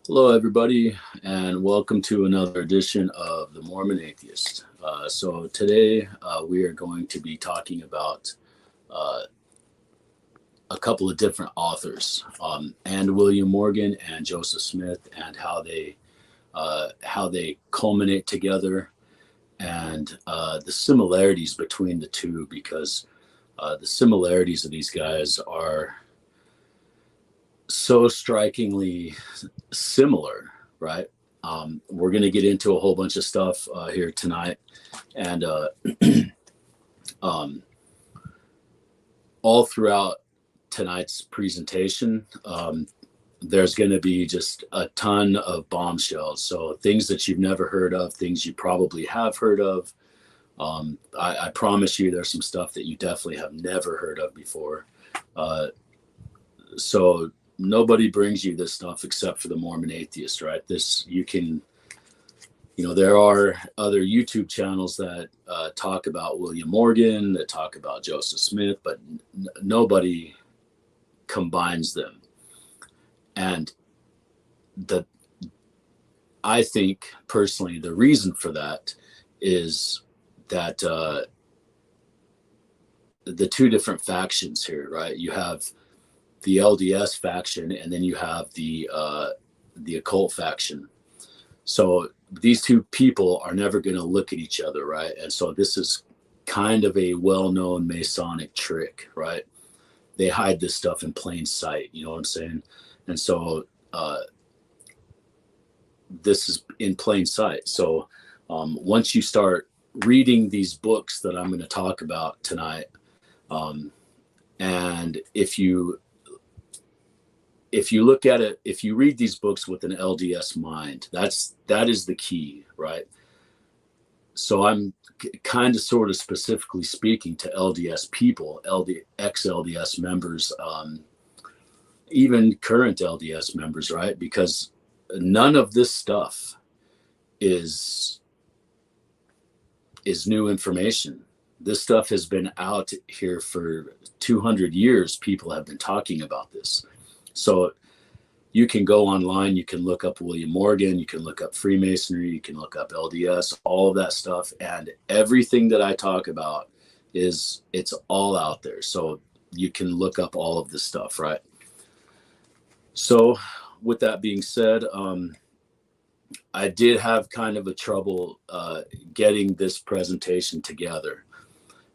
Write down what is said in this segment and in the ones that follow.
Hello, everybody, and welcome to another edition of the Mormon Atheist. So today we are going to be talking about uh, a couple of different authors, and William Morgan and Joseph Smith, and how they culminate together, and the similarities between the two, because the similarities of these guys are so strikingly similar, right? We're going to get into a whole bunch of stuff here tonight, and um, all throughout tonight's presentation, there's going to be just a ton of bombshells. So things that you've never heard of, things you probably have heard of. I promise you, there's some stuff that you definitely have never heard of before. So nobody brings you this stuff except for the Mormon Atheist, right? This you can, there are other YouTube channels that talk about William Morgan, that talk about Joseph Smith, but nobody combines them. And I think personally, the reason for that is that the two different factions here, right? You have the LDS faction, and then you have the occult faction. So these two people are never going to look at each other, right? And so this is kind of a well-known Masonic trick, right? They hide this stuff in plain sight, you know what I'm saying? And so this is in plain sight. So once you start reading these books that I'm going to talk about tonight, and if you look at it, if you read these books with an LDS mind, that is the key, right? So I'm kind of sort of specifically speaking to LDS people, ex-LDS members, even current LDS members, right? Because none of this stuff is new information. This stuff has been out here for 200 years. People have been talking about this. So you can go online, you can look up William Morgan, you can look up Freemasonry, you can look up LDS, all of that stuff. And everything that I talk about it's all out there. So you can look up all of this stuff, right? So with that being said, I did have kind of a trouble getting this presentation together,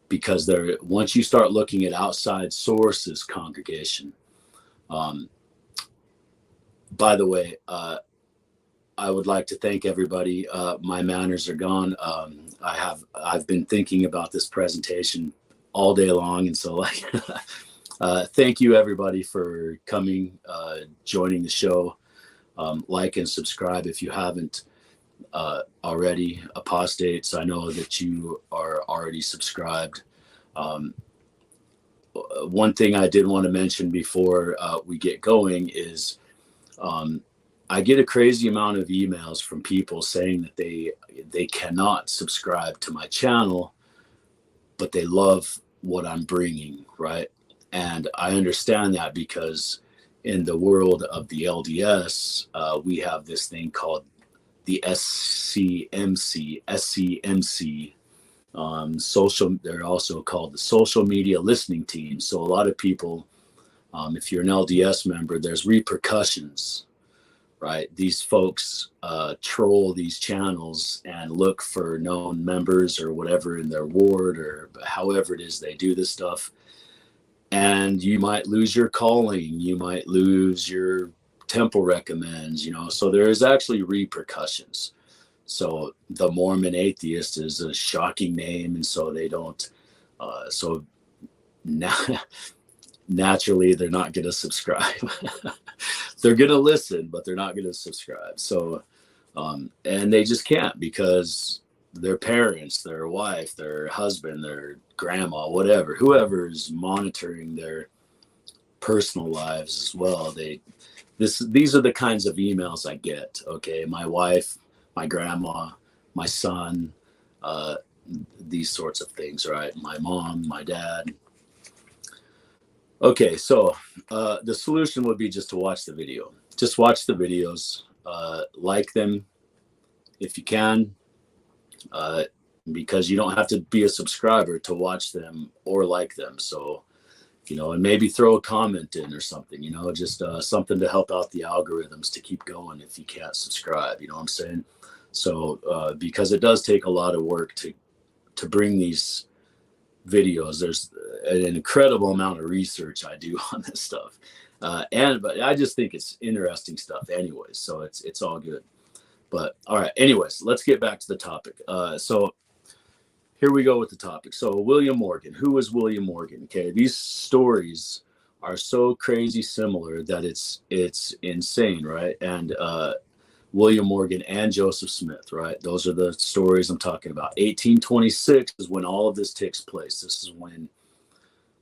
because once you start looking at outside sources, congregation, by the way, I would like to thank everybody. My manners are gone. I've been thinking about this presentation all day long, and so thank you everybody for coming, joining the show. Like and subscribe if you haven't already. Apostates, I know that you are already subscribed. One thing I did want to mention before we get going is I get a crazy amount of emails from people saying that they cannot subscribe to my channel, but they love what I'm bringing, right? And I understand that, because in the world of the LDS, we have this thing called the SCMC, they're also called the social media listening team. So a lot of people, if you're an LDS member, there's repercussions, right? These folks troll these channels and look for known members or whatever in their ward, or however it is they do this stuff. And you might lose your calling, you might lose your temple recommends, so there is actually repercussions. So the Mormon Atheist is a shocking name, and so they don't, naturally they're not going to subscribe. They're going to listen, but they're not going to subscribe. So, and they just can't, because their parents, their wife, their husband, their grandma, whatever, whoever is monitoring their personal lives as well. These are the kinds of emails I get. Okay, my wife, my grandma, my son, these sorts of things, right? My mom, my dad. Okay, so the solution would be just to watch the video. Just watch the videos. Like them if you can, because you don't have to be a subscriber to watch them or like them. So, and maybe throw a comment in or something, just something to help out the algorithms to keep going if you can't subscribe, you know what I'm saying? So, because it does take a lot of work to bring these videos. There's an incredible amount of research I do on this stuff. But I just think it's interesting stuff anyways. So it's all good. But all right, anyways, let's get back to the topic. So here we go with the topic. So William Morgan, who was William Morgan? Okay, these stories are so crazy similar that it's insane, right? And William Morgan and Joseph Smith, right? Those are the stories I'm talking about. 1826 is when all of this takes place. This is when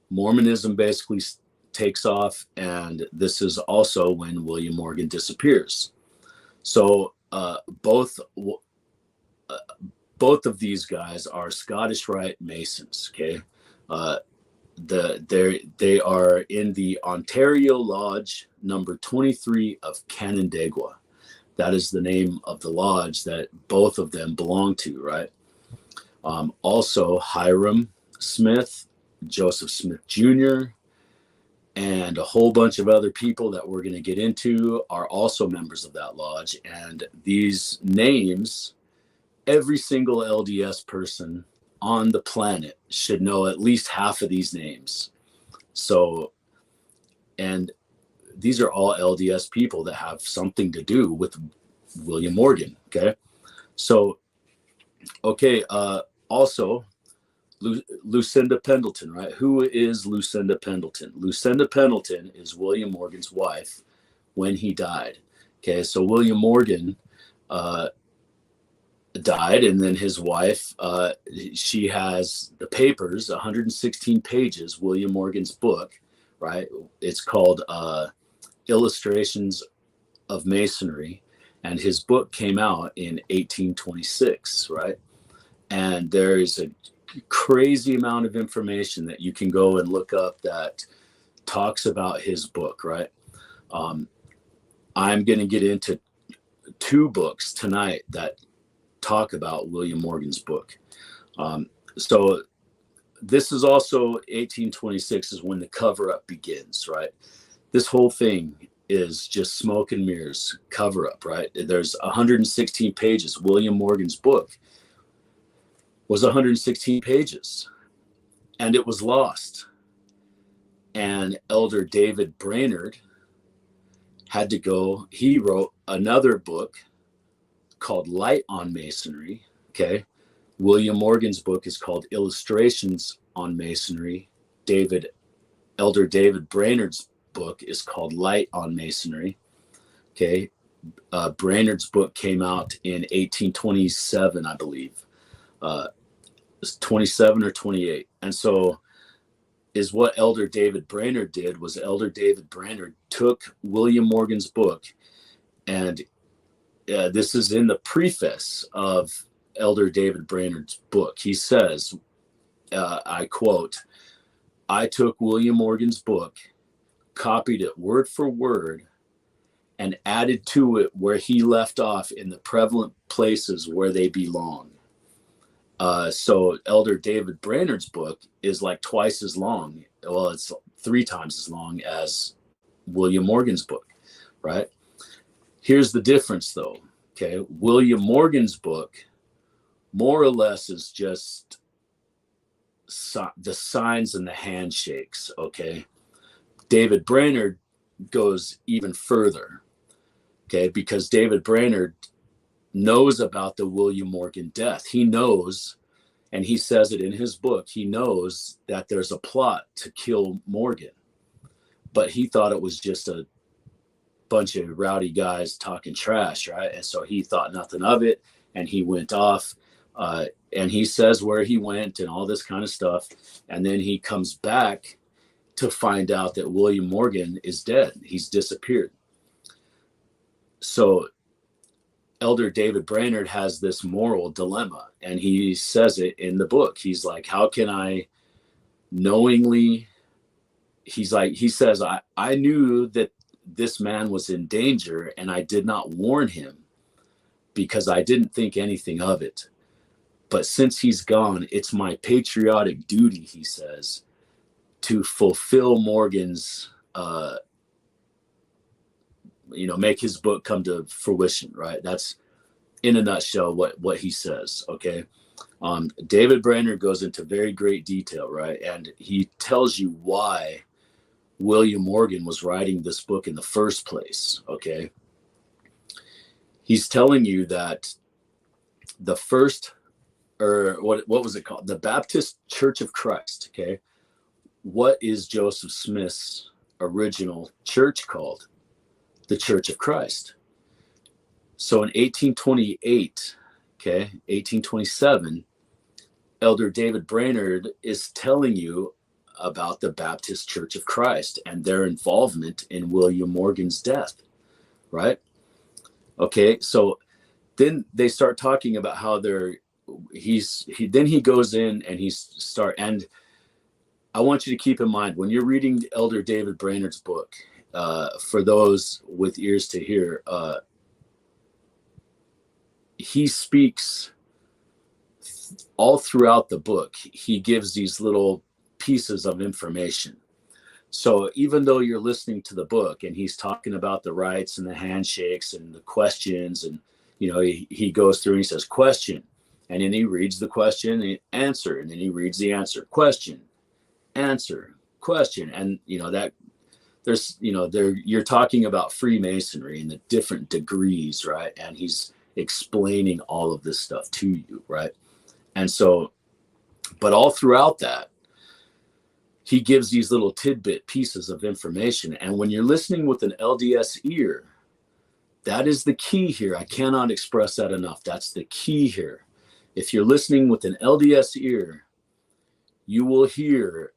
Mormonism basically takes off, and this is also when William Morgan disappears. So both of these guys are Scottish Rite Masons. Okay, they are in the Ontario Lodge number 23 of Canandaigua. That is the name of the lodge that both of them belong to, right? Also, Hiram Smith, Joseph Smith Jr., and a whole bunch of other people that we're going to get into are also members of that lodge. And these names, every single LDS person on the planet should know at least half of these names. So, and these are all LDS people that have something to do with William Morgan. Okay. So, okay. Also, Lucinda Pendleton, right? Who is Lucinda Pendleton? Lucinda Pendleton is William Morgan's wife when he died. Okay. So William Morgan, died, and then his wife, she has the papers, 116 pages, William Morgan's book, right? It's called Illustrations of Masonry, and his book came out in 1826, right? And there is a crazy amount of information that you can go and look up that talks about his book, right? I'm going to get into 2 books tonight that talk about William Morgan's book. So this is also 1826 is when the cover-up begins, right? This whole thing is just smoke and mirrors, cover-up, right? There's 116 pages. William Morgan's book was 116 pages, and it was lost. And Elder David Brainerd had to go, he wrote another book called Light on Masonry. Okay. William Morgan's book is called Illustrations on Masonry. Elder David Brainerd's book is called Light on Masonry. Okay. Brainerd's book came out in 1827, I believe. It's 27 or 28. And so is what Elder David Brainerd did was Elder David Brainerd took William Morgan's book, and this is in the preface of Elder David Brainerd's book. He says, I quote, "I took William Morgan's book, copied it word for word, and added to it where he left off in the prevalent places where they belong." So Elder David Brainerd's book is like twice as long. Well, it's 3 times as long as William Morgan's book, right? Here's the difference, though. Okay, William Morgan's book more or less is just the signs and the handshakes. Okay, David Brainerd goes even further. Okay, because David Brainerd knows about the William Morgan death. He knows, and he says it in his book, he knows that there's a plot to kill Morgan, but he thought it was just a bunch of rowdy guys talking trash, right? And so he thought nothing of it, and he went off, and he says where he went and all this kind of stuff, and then he comes back to find out that William Morgan is dead. He's disappeared. So Elder David Brainerd has this moral dilemma, and he says it in the book. He's like, how can I knowingly, he says, I knew that this man was in danger, and I did not warn him because I didn't think anything of it. But since he's gone, it's my patriotic duty, he says, to fulfill Morgan's, make his book come to fruition, right? That's in a nutshell what he says, okay? David Brainerd goes into very great detail, right? And he tells you why William Morgan was writing this book in the first place, okay? He's telling you that the first, or what was it called? The Baptist Church of Christ, okay? What is Joseph Smith's original church called? The Church of Christ. So in 1828, okay, 1827, Elder David Brainerd is telling you about the Baptist Church of Christ and their involvement in William Morgan's death, right? Okay, so then they start talking about how he goes in and and I want you to keep in mind when you're reading Elder David Brainerd's book, for those with ears to hear, he speaks all throughout the book. He gives these little pieces of information. So even though you're listening to the book and he's talking about the rights and the handshakes and the questions, and he goes through and he says question, and then he reads the question and answer, and then he reads the answer, question, answer, question, and that there's you're talking about Freemasonry and the different degrees, right? And he's explaining all of this stuff to you, right? And so, but all throughout that, he gives these little tidbit pieces of information. And when you're listening with an LDS ear, that is the key here. I cannot express that enough. That's the key here. If you're listening with an LDS ear, you will hear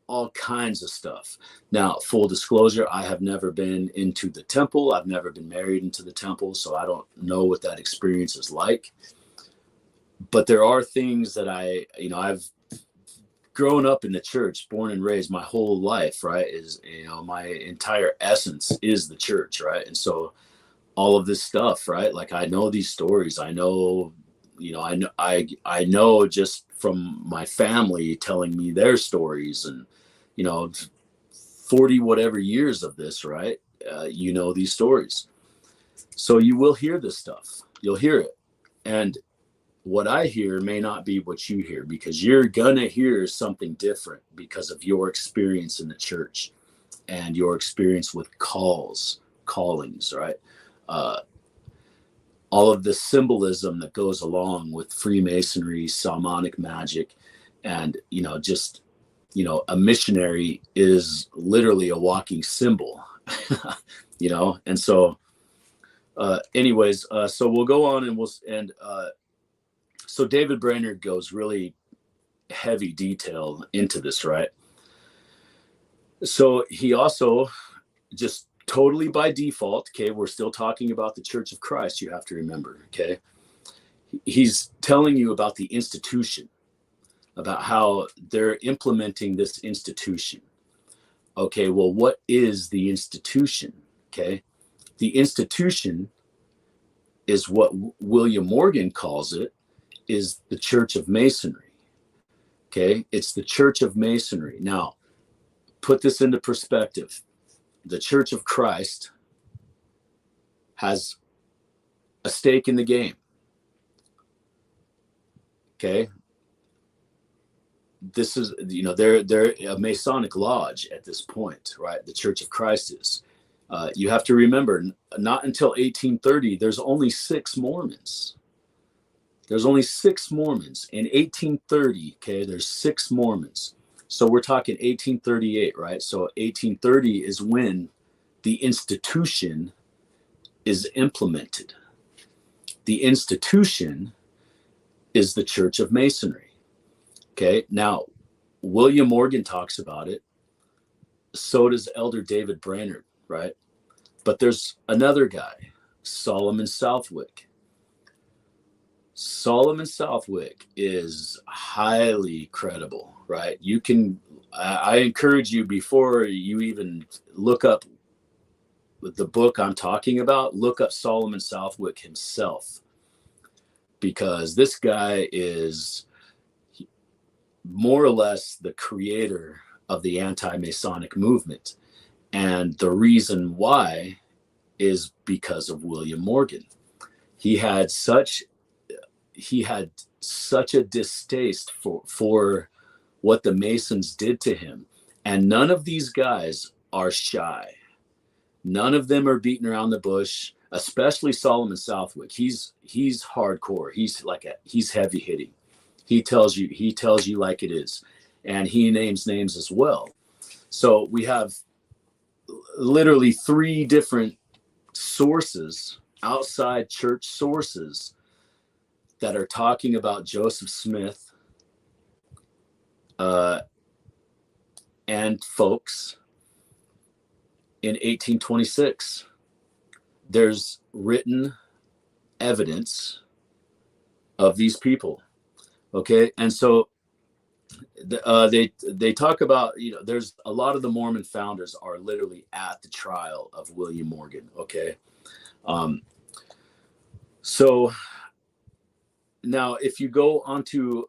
all kinds of stuff. Now, full disclosure, I have never been into the temple. I've never been married into the temple, so I don't know what that experience is like. But there are things that I've grown up in the church, born and raised my whole life, right? Is, my entire essence is the church, right? And so all of this stuff, right? Like I know these stories. I know, I know just from my family telling me their stories, and 40 whatever years of this, right? These stories. So you will hear this stuff. You'll hear it. And what I hear may not be what you hear, because you're gonna hear something different because of your experience in the church and your experience with callings, right? All of the symbolism that goes along with Freemasonry, Solomonic magic, and a missionary is literally a walking symbol, and so anyways, so we'll go on and so David Brainerd goes really heavy detail into this, right? So he also just totally by default, okay, we're still talking about the Church of Christ, you have to remember, okay? He's telling you about the institution, about how they're implementing this institution. Okay, well, what is the institution? Okay, the institution is what William Morgan calls it, is the Church of Masonry. Okay, it's the Church of Masonry. Now, put this into perspective. The Church of Christ has a stake in the game. Okay, this is, they're a Masonic lodge at this point, right? The Church of Christ is. You have to remember, not until 1830, there's only 6 Mormons. There's only 6 Mormons. In 1830, okay, there's 6 Mormons. So we're talking 1838, right? So 1830 is when the institution is implemented. The institution is the Church of Masonry. Okay, now William Morgan talks about it. So does Elder David Brainerd, right? But there's another guy, Solemn Southwick. Solemn Southwick is highly credible, right? I encourage you, before you even look up the book I'm talking about, look up Solomon Southwick himself, because this guy is more or less the creator of the anti-Masonic movement. And the reason why is because of William Morgan. He had such a distaste for what the Masons did to him. And none of these guys are shy. None of them are beating around the bush, especially Solomon Southwick. He's hardcore. He's heavy hitting. He tells you like it is. And he names names as well. So we have literally 3 different sources, outside church sources, that are talking about Joseph Smith and folks in 1826. There's written evidence of these people. Okay, and so they talk about, there's a lot of the Mormon founders are literally at the trial of William Morgan. Okay, so now if you go onto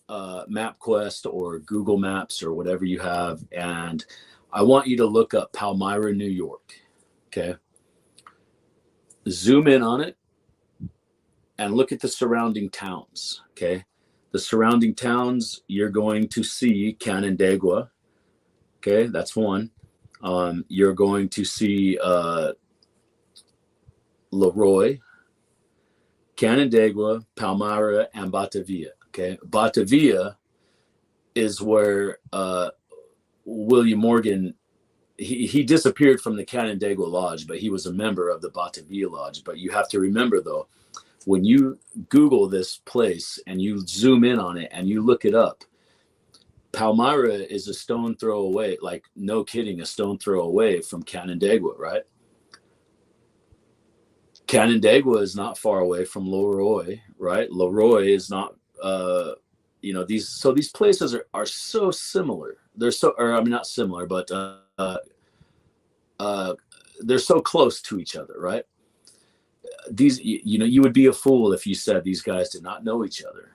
MapQuest or Google Maps or whatever you have, and I want you to look up Palmyra, New York. Okay, zoom in on it and look at the surrounding towns. Okay, the surrounding towns, you're going to see Canandaigua. Okay, that's one. You're going to see Leroy, Canandaigua, Palmyra, and Batavia. Okay, Batavia is where William Morgan, he disappeared from the Canandaigua Lodge, but he was a member of the Batavia Lodge. But you have to remember, though, when you Google this place and you zoom in on it and you look it up, Palmyra is a stone throw away, like no kidding, a stone throw away from Canandaigua, right? Canandaigua is not far away from Leroy, right? Leroy is not, these places are so similar. They're so, or I mean, not similar, but they're so close to each other, right? These, you would be a fool if you said these guys did not know each other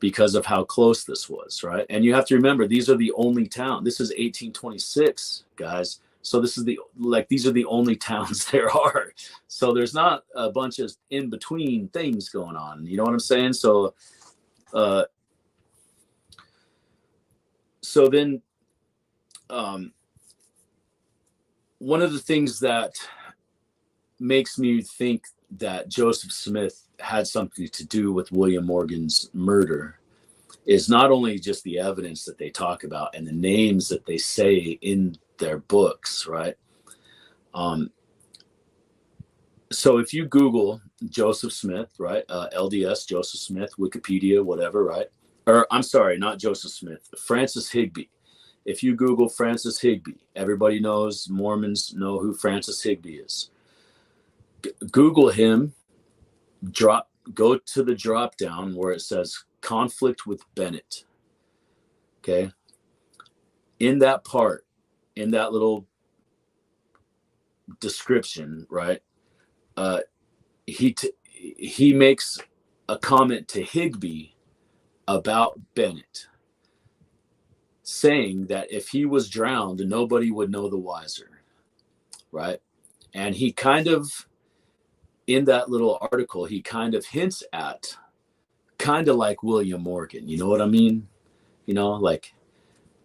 because of how close this was, right? And you have to remember, these are the only town. This is 1826, guys. So these are the only towns there are. So there's not a bunch of in between things going on. You know what I'm saying? So, then, one of the things that makes me think that Joseph Smith had something to do with William Morgan's murder is not only just the evidence that they talk about and the names that they say in their books, right? So if you Google Joseph Smith, right? LDS, Joseph Smith, Wikipedia, whatever, right? Or I'm sorry, not Joseph Smith, Francis Higbee. If you Google Francis Higbee, everybody knows, Mormons know who Francis Higbee is. Google him, go to the drop down where it says conflict with Bennett. Okay. In that part, in that little description, right? He makes a comment to Higbee about Bennett, saying that if he was drowned, nobody would know the wiser, right? And he kind of, in that little article, he kind of hints at kind of like William Morgan. You know what I mean?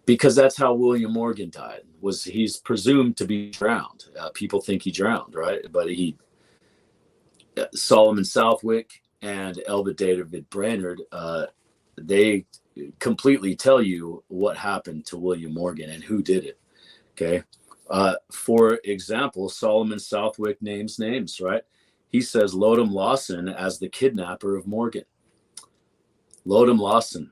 Because that's how William Morgan died. He's presumed to be drowned. People think he drowned, right? But Solomon Southwick and Elbert David Bernard, they completely tell you what happened to William Morgan and who did it. Okay. For example, Solomon Southwick names names, right? He says Lodum Lawson as the kidnapper of Morgan. Lodum Lawson.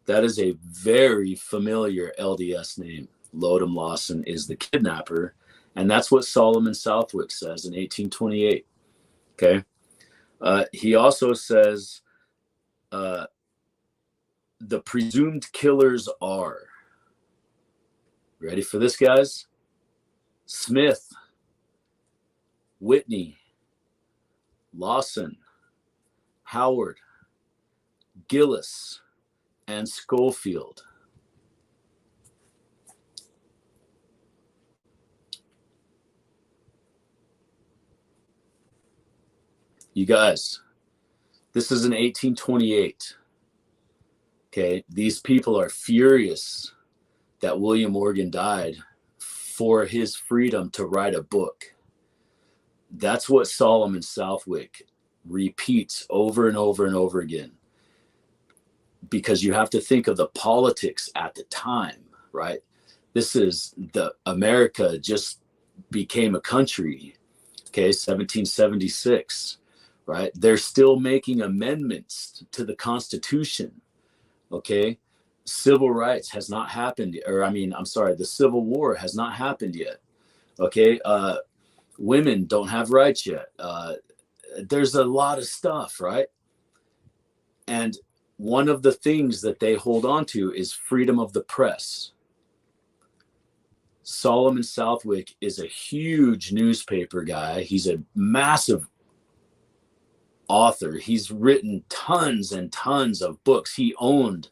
That is a very familiar LDS name. Lodum Lawson is the kidnapper. And that's what Solomon Southwick says in 1828. Okay. He also says the presumed killers are, ready for this, guys? Smith, Whitney, Lawson, Howard, Gillis, and Schofield. You guys, this is in 1828. Okay, these people are furious that William Morgan died for his freedom to write a book. That's what Solemn and Southwick repeats over and over and over again. Because you have to think of the politics at the time, right? This is the America just became a country, okay, 1776, right? They're still making amendments to the Constitution, okay? Civil rights has not happened, or the Civil War has not happened yet, okay? Women don't have rights yet. There's a lot of stuff, right? And one of the things that they hold on to is freedom of the press. Solomon Southwick is a huge newspaper guy. He's a massive author. He's written tons and tons of books. He owned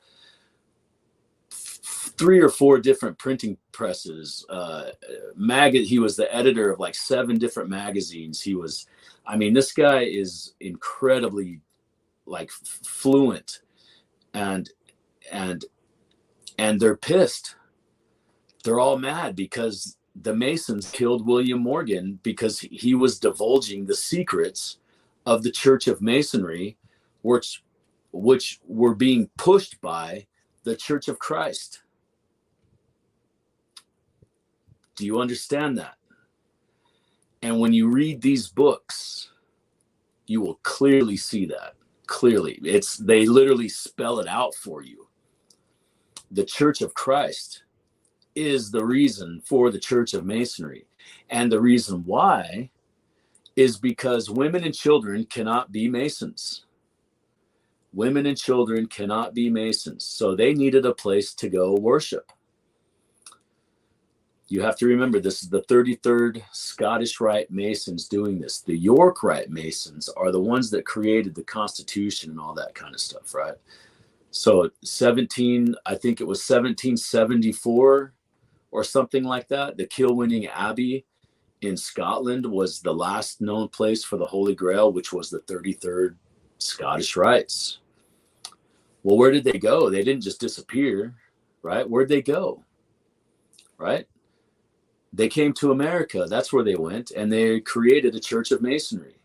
3 or 4 different printing presses. He was the editor of like 7 different magazines. This guy is incredibly like fluent, and they're pissed. They're all mad because the Masons killed William Morgan because he was divulging the secrets of the Church of Masonry, which were being pushed by the Church of Christ. Do you understand that? And when you read these books, you will clearly see that. Clearly, they literally spell it out for you. The Church of Christ is the reason for the Church of Masonry. And the reason why is because women and children cannot be Masons. Women and children cannot be Masons. So they needed a place to go worship. You have to remember, this is the 33rd Scottish Rite Masons doing this. The York Rite Masons are the ones that created the Constitution and all that kind of stuff, right? So I think it was 1774 or something like that. The Kilwinning Abbey in Scotland was the last known place for the Holy Grail, which was the 33rd Scottish Rites. Well, where did they go? They didn't just disappear, right? Where'd they go, right? They came to America. That's where they went, and they created a Church of Masonry.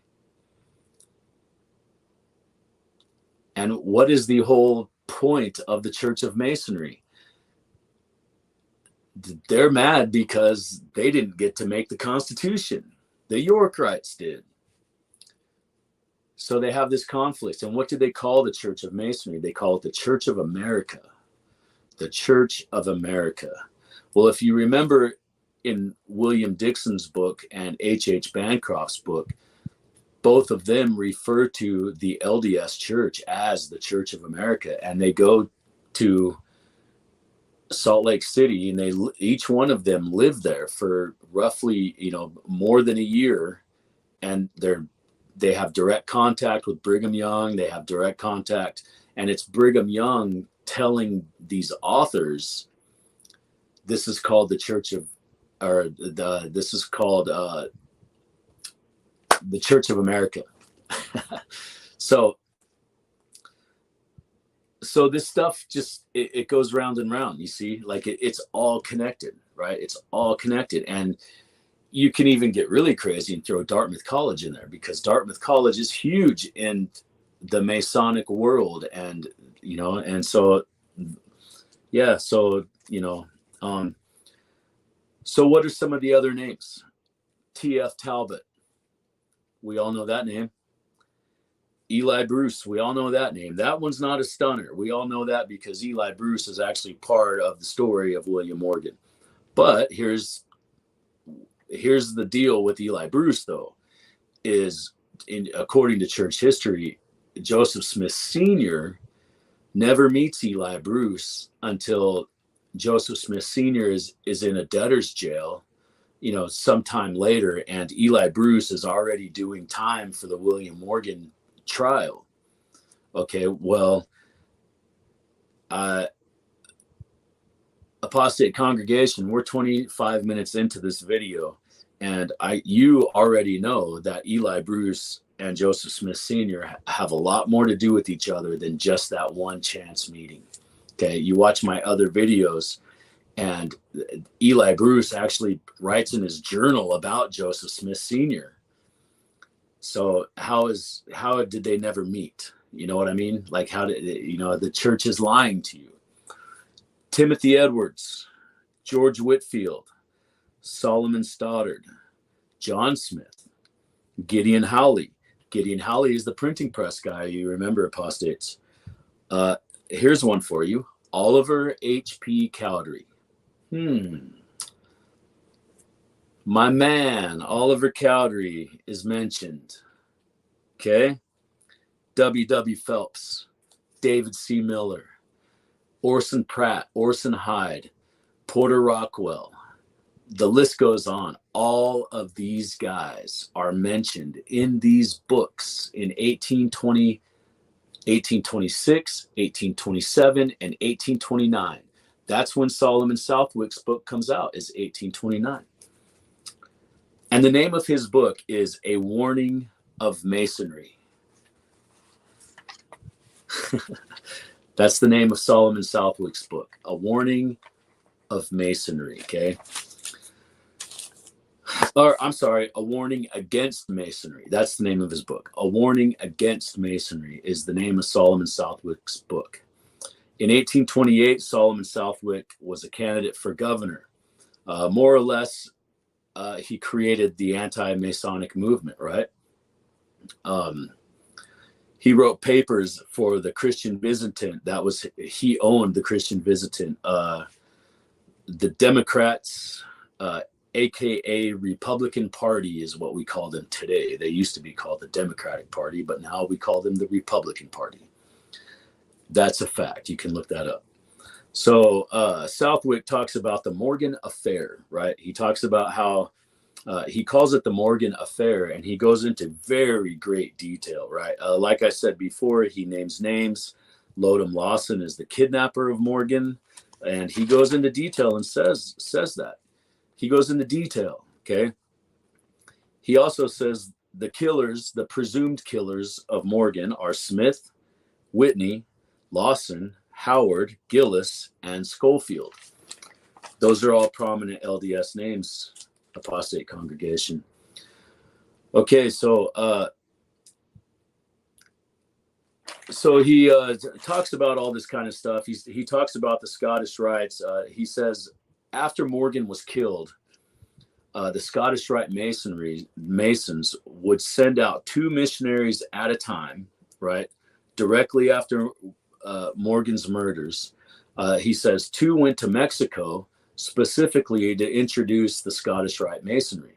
And what is the whole point of the Church of Masonry? They're mad because they didn't get to make the Constitution. The York Rites did. So they have this conflict. And what do they call the Church of Masonry? They call it the Church of America. The Church of America. Well, if you remember in William Dixon's book and H.H. Bancroft's book, both of them refer to the LDS Church as the Church of America. And they go to Salt Lake City, and each one of them lived there for roughly, more than a year. And they have direct contact with Brigham Young. They have direct contact. And it's Brigham Young telling these authors, this is called the Church of, this is called the Church of America. So this stuff just, it goes round and round, you see, like it's all connected, right? It's all connected. And you can even get really crazy and throw Dartmouth College in there, because Dartmouth College is huge in the Masonic world. And, and so, yeah, so, so what are some of the other names? T.F. Talbot. We all know that name. Eli Bruce. We all know that name. That one's not a stunner. We all know that because Eli Bruce is actually part of the story of William Morgan. But here's the deal with Eli Bruce, though, is according to church history, Joseph Smith Sr. never meets Eli Bruce until Joseph Smith Sr. is in a debtor's jail, sometime later, and Eli Bruce is already doing time for the William Morgan trial. Okay, well, apostate congregation, we're 25 minutes into this video, and you already know that Eli Bruce and Joseph Smith Sr. have a lot more to do with each other than just that one chance meeting. Okay, you watch my other videos, and Eli Bruce actually writes in his journal about Joseph Smith Sr. So how did they never meet? You know what I mean? Like, how did, the church is lying to you. Timothy Edwards, George Whitfield, Solomon Stoddard, John Smith, Gideon Howley. Gideon Howley is the printing press guy. You remember, apostates. Here's one for you. Oliver H.P. Cowdery. My man, Oliver Cowdery, is mentioned. Okay. W.W. Phelps, David C. Miller, Orson Pratt, Orson Hyde, Porter Rockwell. The list goes on. All of these guys are mentioned in these books in 1820, 1826, 1827, and 1829. That's when Solomon Southwick's book comes out, is 1829. And the name of his book is A Warning of Masonry. That's the name of Solomon Southwick's book, A Warning of Masonry, okay? Or, I'm sorry, A Warning Against Masonry. That's the name of his book. A Warning Against Masonry is the name of Solomon Southwick's book. In 1828, Solomon Southwick was a candidate for governor. More or less, he created the Anti-Masonic movement, right? He wrote papers for the Christian Visitant. He owned the Christian Visitant. The Democrats, AKA Republican Party, is what we call them today. They used to be called the Democratic Party, but now we call them the Republican Party. That's a fact. You can look that up. So Southwick talks about the Morgan Affair, right? He talks about how he calls it the Morgan Affair, and he goes into very great detail, right? Like I said before, he names names. Lodum Lawson is the kidnapper of Morgan, and he goes into detail and says that. He goes into detail, okay? He also says the killers, the presumed killers of Morgan, are Smith, Whitney, Lawson, Howard, Gillis, and Schofield. Those are all prominent LDS names, apostate congregation. Okay, so he talks about all this kind of stuff. He talks about the Scottish Rites. He says after Morgan was killed, the Scottish Rite Masons would send out 2 missionaries at a time, right? Directly after Morgan's murders. He says 2 went to Mexico specifically to introduce the Scottish Rite Masonry.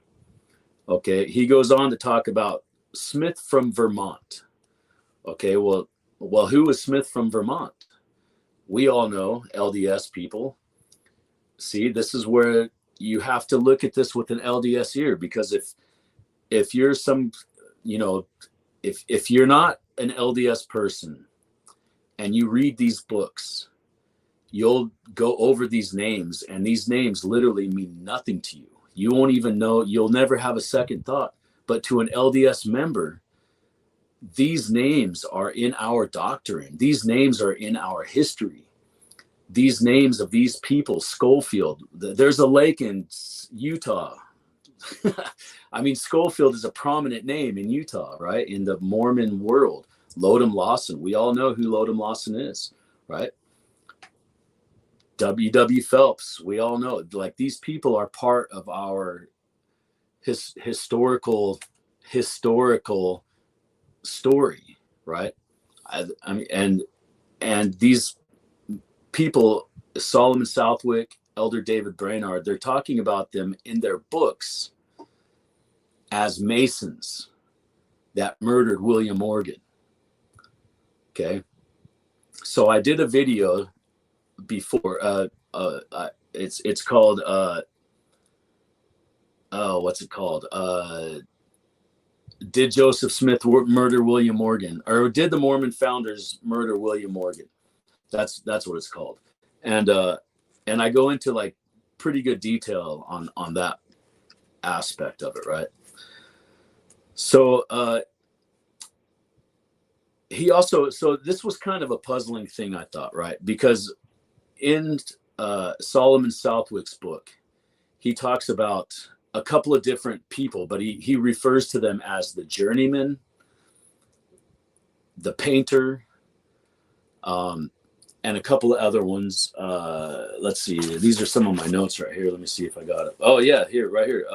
Okay, he goes on to talk about Smith from Vermont. Okay, well, who was Smith from Vermont? We all know, LDS people. See, this is where you have to look at this with an LDS ear, because if you're if you're not an LDS person and you read these books, you'll go over these names, and these names literally mean nothing to you. You won't even know, you'll never have a second thought. But to an LDS member, these names are in our doctrine. These names are in our history. These names of these people, Schofield, there's a lake in Utah. I mean, Schofield is a prominent name in Utah, right? In the Mormon world. Lodum Lawson, we all know who Lodum Lawson is, right? W.W. Phelps, we all know. Like, these people are part of our historical story, right? I mean, and these people, Solomon Southwick, Elder David Bernard, they're talking about them in their books as Masons that murdered William Morgan. Okay, so I did a video before. It's called what's it called? Did Joseph Smith murder William Morgan, or did the Mormon founders murder William Morgan? That's what it's called. And I go into like pretty good detail on that aspect of it, right? So he also, so this was kind of a puzzling thing, I thought, right? Because in Solomon Southwick's book, he talks about a couple of different people, but he refers to them as the journeyman, the painter, and a couple of other ones. Let's see. These are some of my notes right here. Let me see if I got it. Oh yeah, here, right here.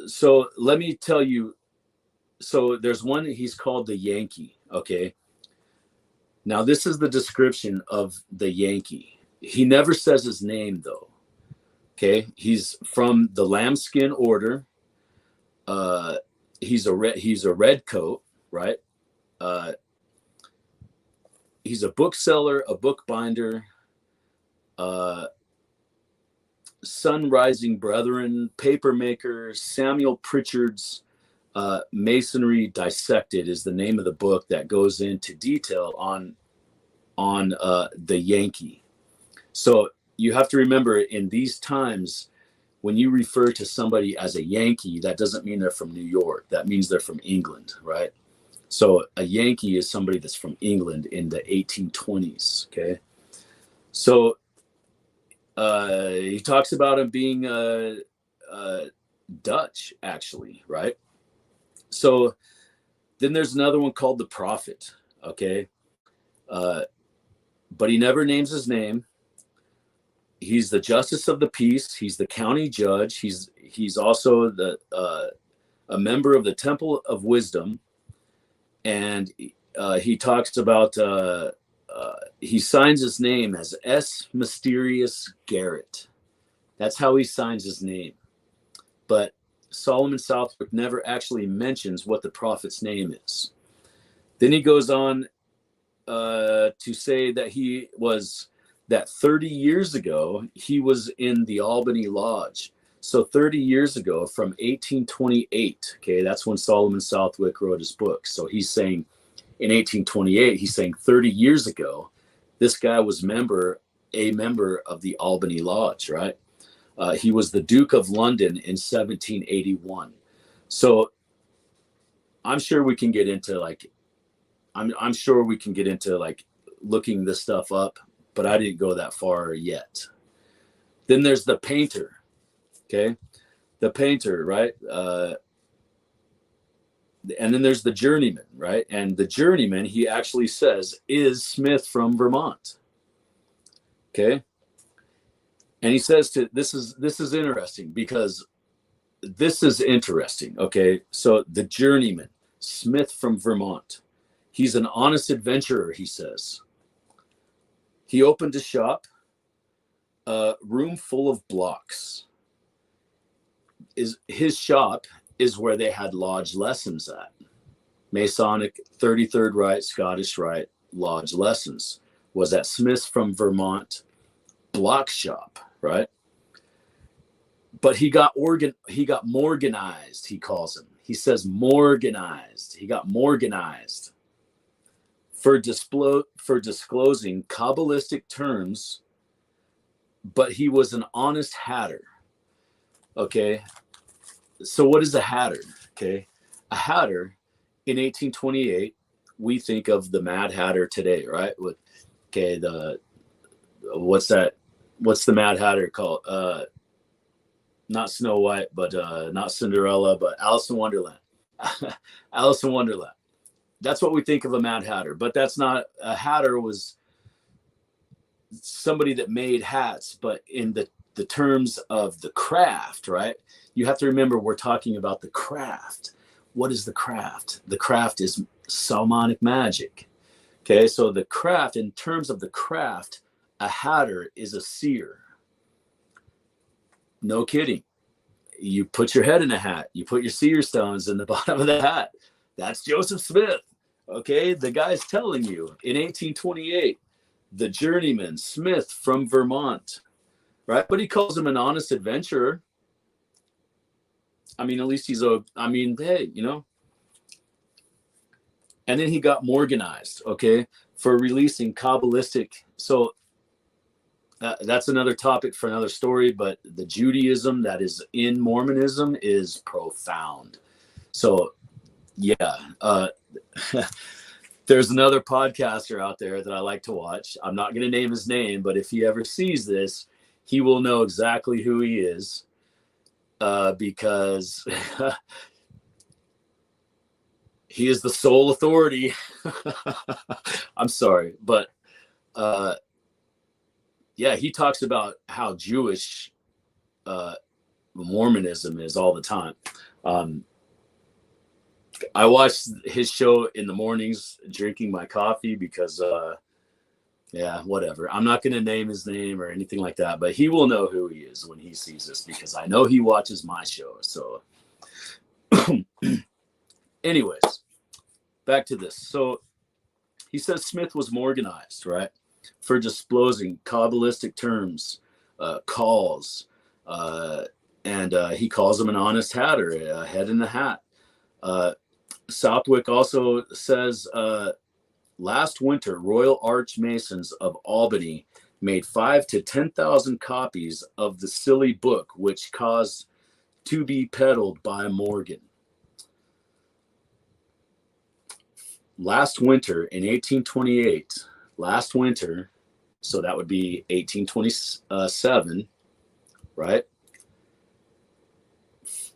So let me tell you. So there's one that he's called the Yankee. Okay. Now this is the description of the Yankee. He never says his name though. Okay. He's from the lambskin order. He's a red coat, right? He's a bookseller, a bookbinder, Sunrising Brethren, papermaker, Samuel Pritchard's Masonry Dissected is the name of the book that goes into detail on the Yankee. So you have to remember, in these times, when you refer to somebody as a Yankee, that doesn't mean they're from New York. That means they're from England, right? So a Yankee is somebody that's from England in the 1820s, okay? So he talks about him being Dutch, actually, right? So then there's another one called the Prophet, okay? But he never names his name. He's the justice of the peace. He's the county judge. He's also a member of the Temple of Wisdom. And he talks about, he signs his name as S. Mysterious Garrett. That's how he signs his name. But Solomon Southwick never actually mentions what the prophet's name is. Then he goes on to say that 30 years ago, he was in the Albany Lodge. So 30 years ago, from 1828, okay, that's when Solomon Southwick wrote his book. So he's saying in 1828, he's saying 30 years ago, this guy was a member of the Albany Lodge, right? He was the Duke of London in 1781. So I'm sure we can get into I'm sure we can get into like looking this stuff up, but I didn't go that far yet. Then there's the painter. Okay, the painter, right? And then there's the journeyman, right? And the journeyman, he actually says, is Smith from Vermont. Okay, and he says this is interesting because this is interesting. Okay, so the journeyman, Smith from Vermont, he's an honest adventurer. He says he opened a shop, a room full of blocks. His shop is where they had lodge lessons at. Masonic 33rd Rite, Scottish Rite lodge lessons was at Smith's from Vermont block shop, right? But he got Morganized, he calls him. He says Morganized. He got Morganized for disclosing Kabbalistic terms, but he was an honest hatter. Okay, so what is a hatter? Okay, a hatter in 1828, we think of the Mad Hatter today, right? What's the Mad Hatter called? Not Snow White, but not Cinderella, but Alice in Wonderland. Alice in Wonderland. That's what we think of a Mad Hatter, but that's not. A hatter was somebody that made hats, but in the terms of the craft, right? You have to remember we're talking about the craft. What is the craft? The craft is Solomonic magic. Okay, so the craft, in terms of the craft, a hatter is a seer. No kidding. You put your head in a hat. You put your seer stones in the bottom of the hat. That's Joseph Smith. Okay, the guy's telling you in 1828, the journeyman Smith from Vermont, right? But he calls him an honest adventurer. I mean, at least he's hey, you know. And then he got Morganized, okay, for releasing Kabbalistic. So that's another topic for another story, but the Judaism that is in Mormonism is profound. So, yeah. There's another podcaster out there that I like to watch. I'm not going to name his name, but if he ever sees this, he will know exactly who he is, because he is the sole authority. I'm sorry, but yeah, he talks about how Jewish Mormonism is all the time. I watch his show in the mornings drinking my coffee because, yeah, whatever. I'm not going to name his name or anything like that, but he will know who he is when he sees this because I know he watches my show. So anyways, back to this. So he says Smith was Morganized, right, for disclosing Kabbalistic terms, calls, and he calls him an honest hatter, a head in the hat. Southwick also says, last winter, Royal Arch Masons of Albany made 5,000 to 10,000 copies of the silly book, which caused to be peddled by Morgan. Last winter in 1828, last winter, so that would be 1827, right?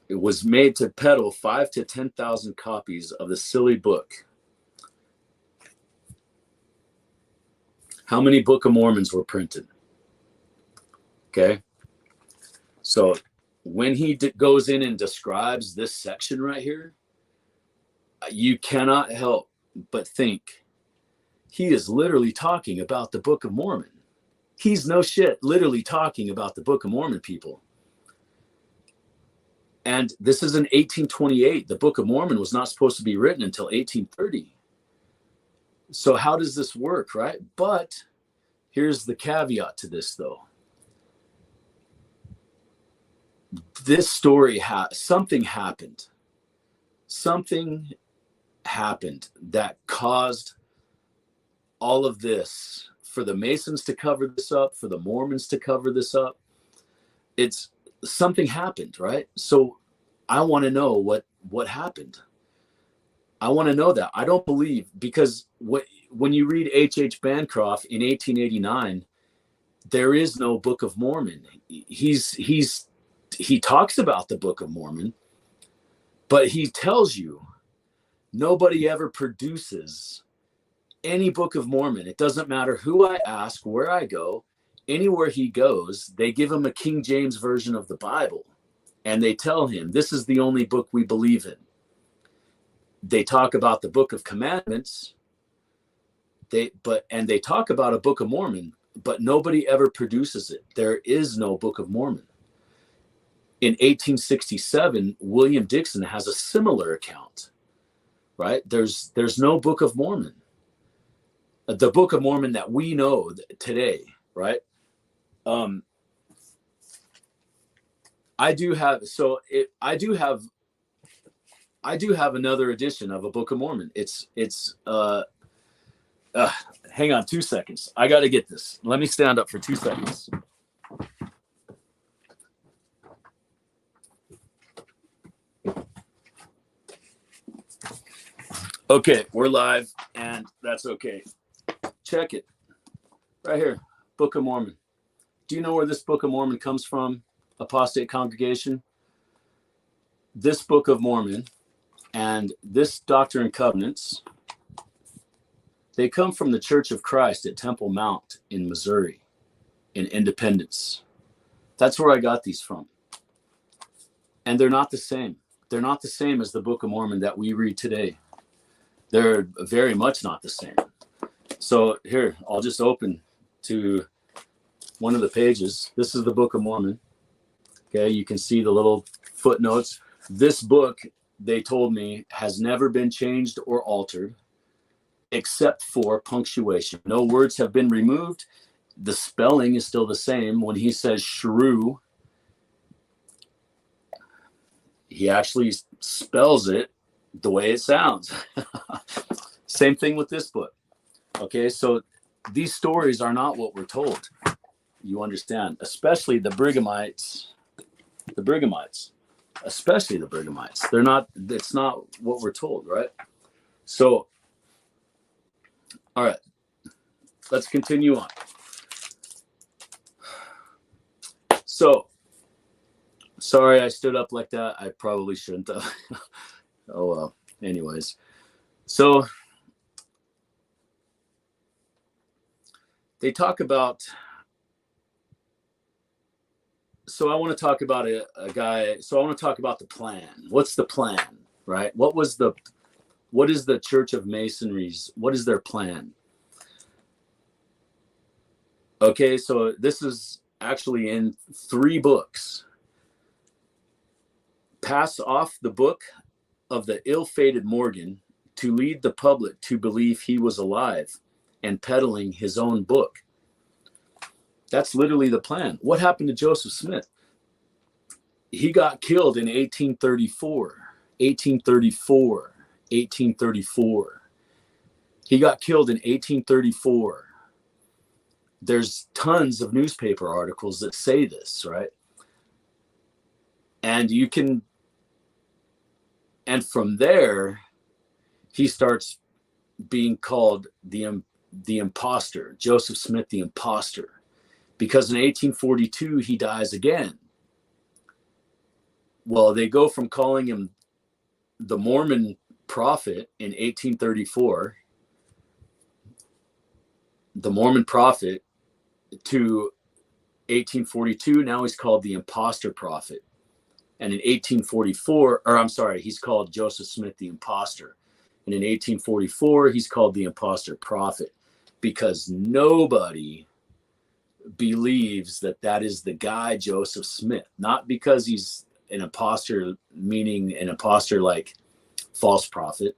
It was made to peddle 5,000 to 10,000 copies of the silly book. How many Book of Mormons were printed? Okay. So when he goes in and describes this section right here, you cannot help but think he is literally talking about the Book of Mormon. He's no shit literally talking about the Book of Mormon, people. And this is in 1828. The Book of Mormon was not supposed to be written until 1830. So how does this work, right? But here's the caveat to this, though. This story, something happened. Something happened that caused all of this for the Masons to cover this up, for the Mormons to cover this up. It's something happened, right? So I want to know what happened. I want to know that. I don't believe, because when you read H.H. Bancroft in 1889, there is no Book of Mormon. He talks about the Book of Mormon, but he tells you nobody ever produces any Book of Mormon. It doesn't matter who I ask, where I go, anywhere he goes, they give him a King James version of the Bible, and they tell him this is the only book we believe in. They talk about the Book of Commandments, they talk about a Book of Mormon, but nobody ever produces it. There is no Book of Mormon. In 1867, William Dixon has a similar account, right? There's no Book of Mormon. The Book of Mormon that we know today, right? I do have another edition of a Book of Mormon. Hang on 2 seconds. I got to get this. Let me stand up for 2 seconds. Okay, we're live, and that's okay. Check it. Right here, Book of Mormon. Do you know where this Book of Mormon comes from, apostate congregation? This Book of Mormon and this Doctrine and Covenants, they come from the Church of Christ at Temple Mount in Missouri, in Independence. That's where I got these from. And they're not the same. They're not the same as the Book of Mormon that we read today. They're very much not the same. So here, I'll just open to one of the pages. This is the Book of Mormon. Okay, you can see the little footnotes. This book, they told me, has never been changed or altered except for punctuation. No words have been removed. the spelling is still the same. When he says shrew, he actually spells it the way it sounds. Same thing with this book. Okay, so these stories are not what we're told. You understand, especially the Brighamites, especially the Brighamites. They're not, it's not what we're told, right? So, all right, let's continue on. So, sorry I stood up like that. I probably shouldn't have. Oh, well. Anyways. So, they talk about, so I want to talk about a guy. So I want to talk about the plan. What's the plan, right? What is the Church of Masonry's, what is their plan? Okay, so this is actually in 3 books. Pass off the book of the ill-fated Morgan to lead the public to believe he was alive and peddling his own book. That's literally the plan. What happened to Joseph Smith? He got killed in 1834. He got killed in 1834. There's tons of newspaper articles that say this, right? And you can, and from there, he starts being called the imposter, Joseph Smith, the imposter, because in 1842, he dies again. Well, they go from calling him the Mormon prophet in 1834, the Mormon prophet, to 1842. Now he's called the imposter prophet. And in 1844, or I'm sorry, he's called Joseph Smith the imposter. And in 1844, he's called the imposter prophet, because nobody believes that that is the guy, Joseph Smith. Not because he's an imposter, meaning an imposter like false prophet.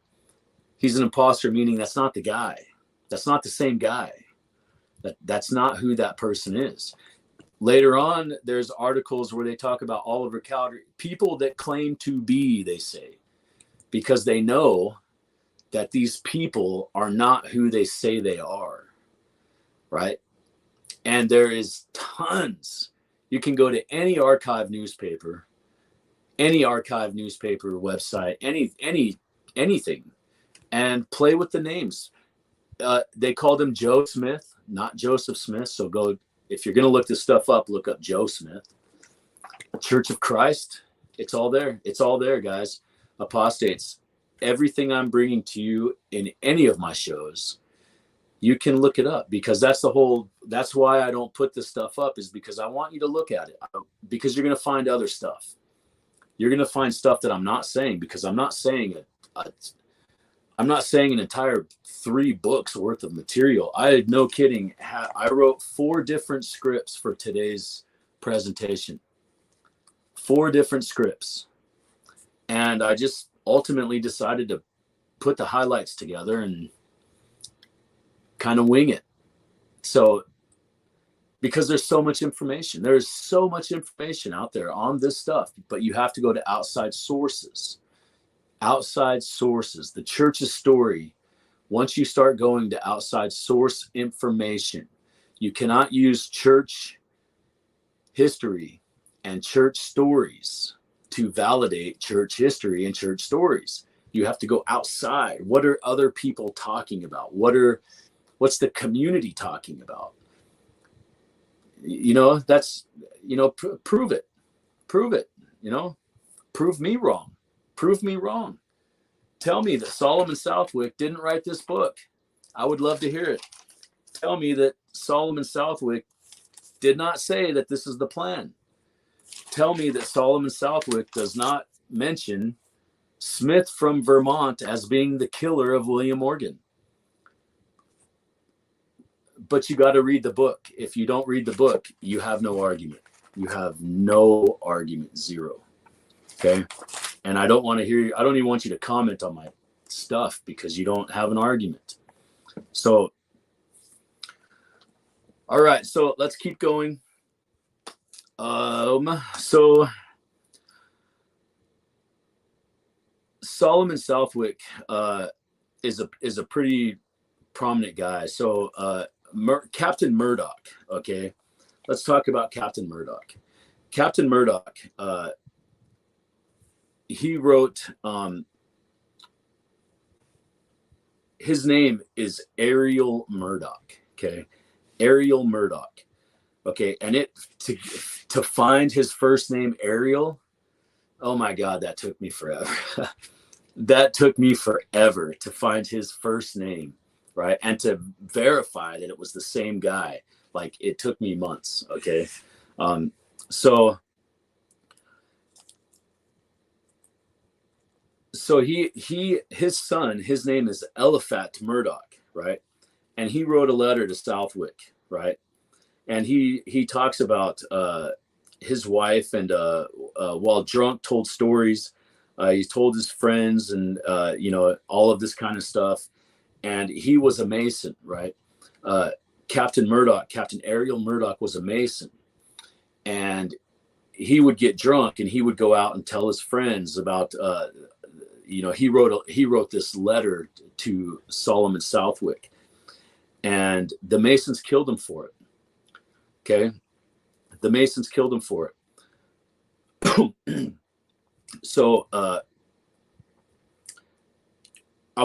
He's an imposter, meaning that's not the guy. That's not the same guy. That's not who that person is. Later on, there's articles where they talk about Oliver Cowdery, people that claim to be, they say, because they know that these people are not who they say they are, right? And there is tons. You can go to any archive newspaper website, anything, and play with the names. They called him Joe Smith, not Joseph Smith. So go, if you're going to look this stuff up, look up Joe Smith. Church of Christ, it's all there. It's all there, guys. Apostates, everything I'm bringing to you in any of my shows, you can look it up, because that's why I don't put this stuff up, is because I want you to look at it, because you're going to find other stuff. You're going to find stuff that I'm not saying, because I'm not saying an entire 3 books worth of material. No kidding. I wrote 4 different scripts for today's presentation. 4 different scripts. And I just ultimately decided to put the highlights together and kind of wing it. So, because there's so much information. There's so much information out there on this stuff, but you have to go to outside sources. Outside sources. The church's story, once you start going to outside source information, you cannot use church history and church stories to validate church history and church stories. You have to go outside. What are other people talking about? What's the community talking about? Prove it. Prove me wrong. Prove me wrong. Tell me that Solemn and Southwick didn't write this book. I would love to hear it. Tell me that Solemn and Southwick did not say that this is the plan. Tell me that Solemn and Southwick does not mention Smith from Vermont as being the killer of William Morgan. But you got to read the book. If you don't read the book, you have no argument. You have no argument, zero. Okay? And I don't even want you to comment on my stuff, because you don't have an argument. So All right, so let's keep going. So Solomon Southwick is a pretty prominent guy. So Captain Murdoch. Okay, let's talk about Captain Murdoch. Captain Murdoch. He wrote. His name is Ariel Murdoch. Okay, Ariel Murdoch. Okay, and to find his first name Ariel. Oh my God, that took me forever. That took me forever to find his first name, right? And to verify that it was the same guy. Like, it took me months. Okay. So his son, his name is Eliphat Murdoch, right? And he wrote a letter to Southwick, right? And he talks about his wife, and while drunk told stories. He told his friends, and all of this kind of stuff. And he was a Mason, right? Captain Ariel Murdoch was a Mason, and he would get drunk and he would go out and tell his friends about he wrote this letter to Solomon Southwick, and the Masons killed him for it. Okay, the Masons killed him for it. So I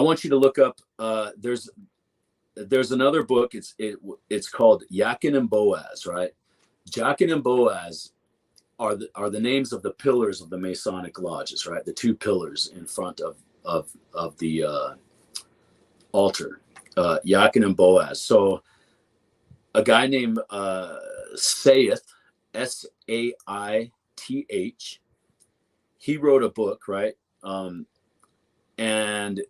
want you to look up. There's another book. It's called Jachin and Boaz, right? Jachin and Boaz are the names of the pillars of the Masonic lodges, right? The two pillars in front of the altar. Jachin and Boaz. So a guy named Saith, Saith. He wrote a book, right? And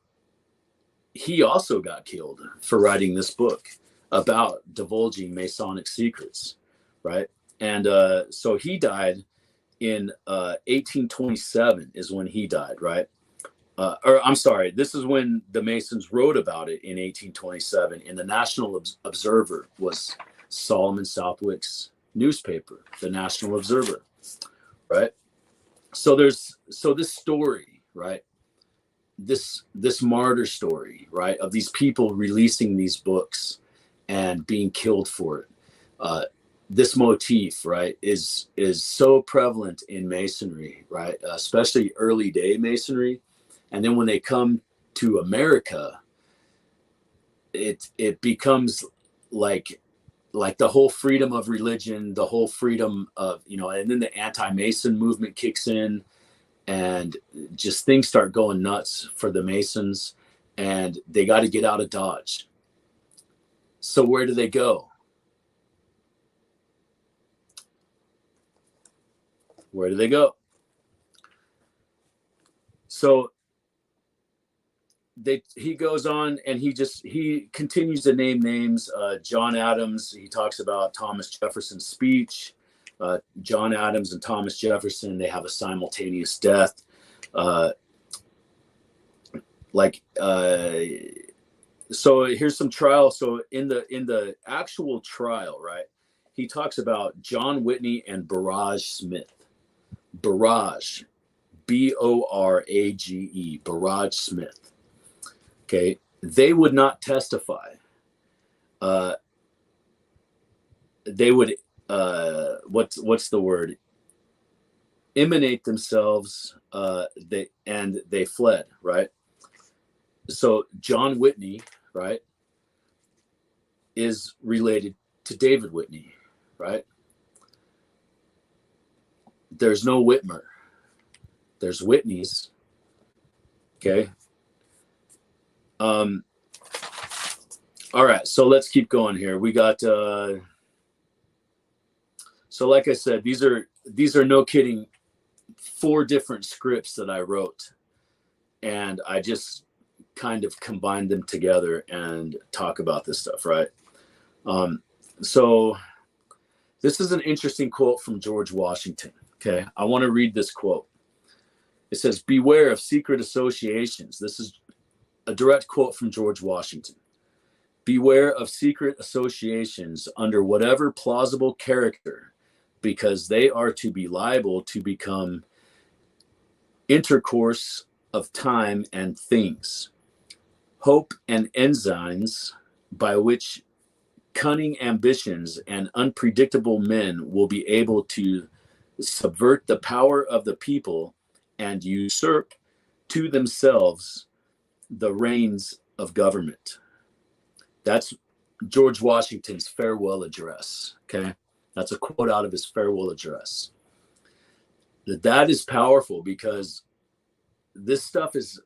he also got killed for writing this book about divulging Masonic secrets, right? And so he died in 1827 is when he died, right? Or I'm sorry, this is when the Masons wrote about it in 1827. And the National Observer was Solomon Southwick's newspaper, the National Observer, right? So this story, right? This martyr story, right, of these people releasing these books and being killed for it. This motif, right, is so prevalent in Masonry, right, especially early day Masonry, and then when they come to America, it becomes like the whole freedom of religion, the whole freedom of and then the anti-Mason movement kicks in. And just things start going nuts for the Masons, and they got to get out of Dodge. So where do they go? Where do they go? So he goes on, and he continues to name names. John Adams. He talks about Thomas Jefferson's speech. John Adams and Thomas Jefferson, they have a simultaneous death. So here's some trial. So in the actual trial, right, he talks about John Whitney and Barrage Smith. Barrage, Borage, Barrage Smith. Okay, they would not testify. They would what's the word? Emanate themselves. They fled, right? So John Whitney, right, is related to David Whitney, right? There's no Whitmer. There's Whitneys. Okay. All right. So let's keep going here. We got. So like I said, these are no kidding 4 different scripts that I wrote, and I just kind of combine them together and talk about this stuff, right? So this is an interesting quote from George Washington. Okay, I want to read this quote. It says, "Beware of secret associations." This is a direct quote from George Washington. Beware of secret associations under whatever plausible character, because they are to be liable to become intercourse of time and things, hope and ensigns, by which cunning ambitions and unpredictable men will be able to subvert the power of the people and usurp to themselves the reins of government. That's George Washington's farewell address. Okay. That's a quote out of his farewell address. That is powerful, because this stuff is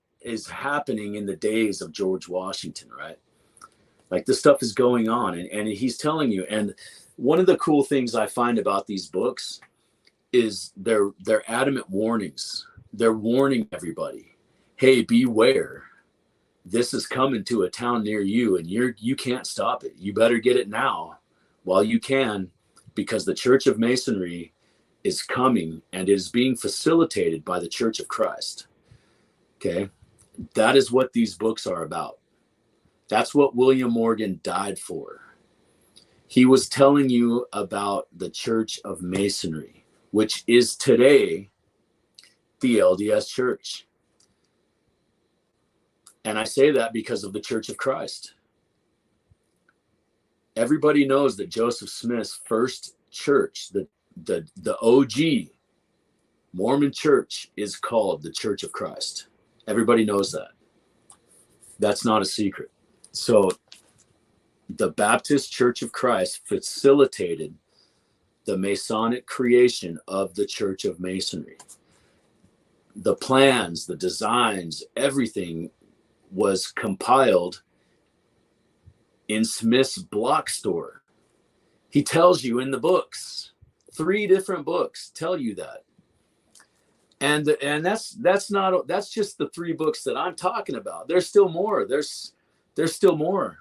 happening in the days of George Washington, right? Like, this stuff is going on, and he's telling you. And one of the cool things I find about these books is they're adamant warnings. They're warning everybody, hey, beware. This is coming to a town near you, and you can't stop it. You better get it now while you can, because the Church of Masonry is coming, and it is being facilitated by the Church of Christ. Okay. That is what these books are about. That's what William Morgan died for. He was telling you about the Church of Masonry, which is today the LDS Church. And I say that because of the Church of Christ. Everybody knows that Joseph Smith's first church, the OG Mormon church, is called the Church of Christ. Everybody knows that. That's not a secret. So the Baptist Church of Christ facilitated the Masonic creation of the Church of Masonry. The plans, the designs, everything was compiled in Smith's block store. He tells you in the books, 3 different books tell you that. And that's just the 3 books that I'm talking about. There's still more. There's still more.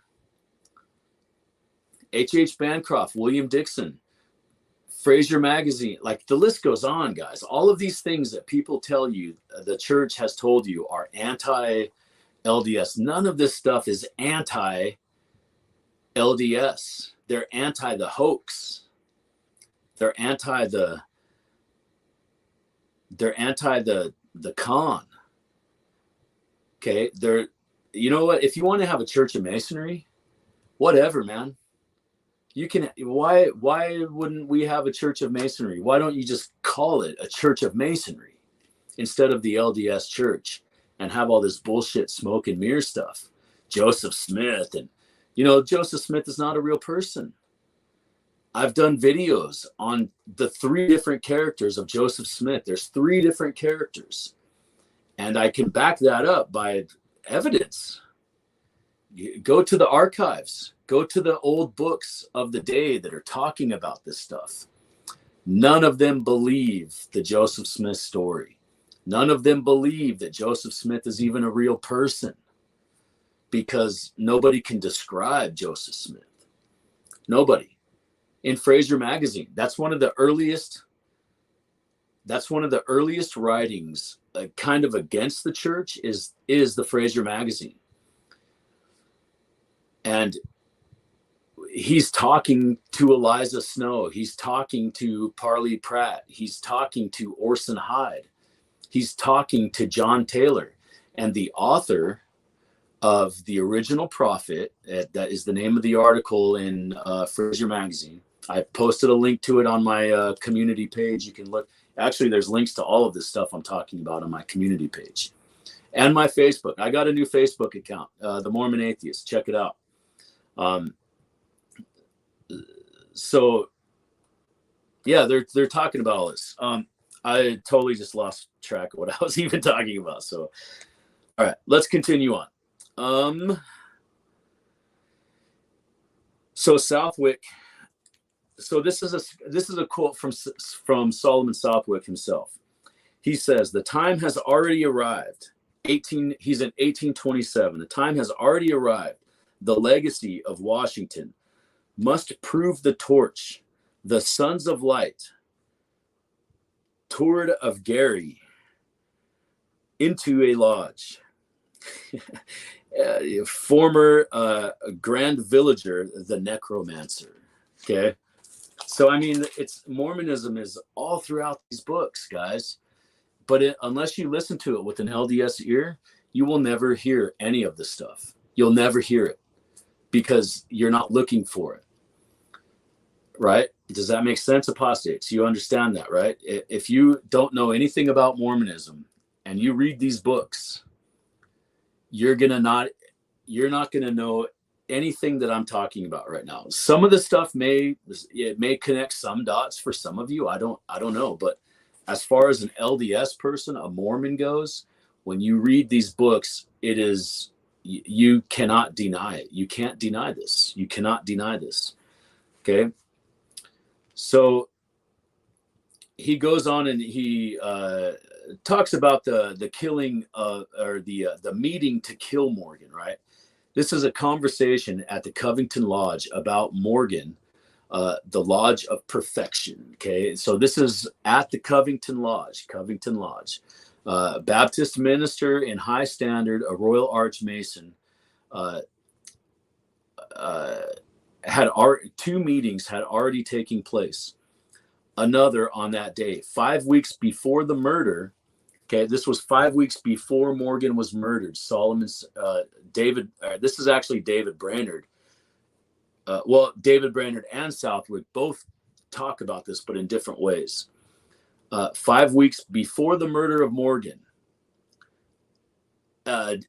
H.H. Bancroft, William Dixon, Fraser Magazine, like, the list goes on, guys. All of these things that people tell you, the church has told you, are anti-LDS. None of this stuff is anti-LDS. They're anti the hoax. They're anti the con. Okay. You know what? If you want to have a Church of Masonry, whatever, man. You can. Why wouldn't we have a Church of Masonry? Why don't you just call it a Church of Masonry instead of the LDS Church, and have all this bullshit smoke and mirror stuff? Joseph Smith, and Joseph Smith is not a real person. I've done videos on the 3 different characters of Joseph Smith. There's 3 different characters, and I can back that up by evidence. Go to the archives. Go to the old books of the day that are talking about this stuff. None of them believe the Joseph Smith story. None of them believe that Joseph Smith is even a real person, because nobody can describe Joseph Smith. Nobody. In Fraser Magazine, that's one of the earliest writings kind of against the church is the Fraser Magazine. And he's talking to Eliza Snow. He's talking to Parley Pratt. He's talking to Orson Hyde. He's talking to John Taylor. And the author of the original prophet, that is the name of the article in Fraser Magazine. I posted a link to it on my community page. You can look. Actually, there's links to all of this stuff I'm talking about on my community page and my Facebook. I got a new Facebook account, The Mormon Atheist. Check it out. So yeah, they're talking about all this. I totally just lost track of what I was even talking about. So, all right, let's continue on. So Southwick. So this is a quote from Solomon Southwick himself. He says, "The time has already arrived." He's in 1827. The time has already arrived. The legacy of Washington must prove the torch. The sons of light, toward of Gary, into a lodge. former Grand Villager, the necromancer. Okay. So, I mean, Mormonism is all throughout these books, guys. But unless you listen to it with an LDS ear, you will never hear any of this stuff. You'll never hear it because you're not looking for it. Right? Does that make sense, apostates? You understand that, right? If you don't know anything about Mormonism and you read these books, you're not going to know anything that I'm talking about right now. Some of the stuff may connect some dots for some of you. I don't know, but as far as an LDS person, a Mormon goes, when you read these books, it is, you cannot deny it. You can't deny this. You cannot deny this. Okay. So he goes on and he talks about the killing or the meeting to kill Morgan, right? This is a conversation at the Covington Lodge about Morgan, the Lodge of Perfection. Okay, so this is at the Covington Lodge. Baptist minister in high standard, a Royal Arch Mason, had two meetings had already taken place. Another on that day, 5 weeks before the murder. Okay, this was 5 weeks before Morgan was murdered. Solomon's David. This is actually David Bernard. David Bernard and Southwick both talk about this, but in different ways. 5 weeks before the murder of Morgan,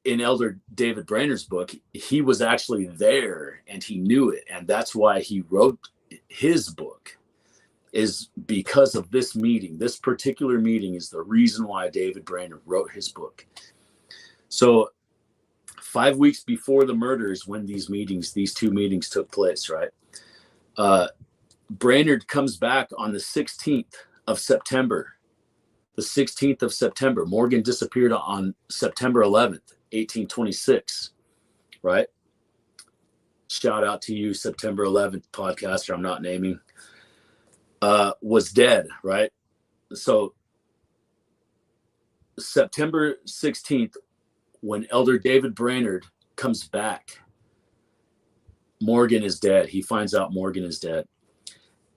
in Elder David Bernard's book, he was actually there and he knew it, and that's why he wrote his book. Is because of this meeting. This particular meeting is the reason why David Bernard wrote his book. So 5 weeks before the murders, when these two meetings took place, right? Bernard comes back on the 16th of September. The 16th of September. Morgan disappeared on September 11th, 1826, right? Shout out to you, September 11th podcaster I'm not naming. Was dead, right? So September 16th, when Elder David Bernard comes back, Morgan is dead. He finds out Morgan is dead.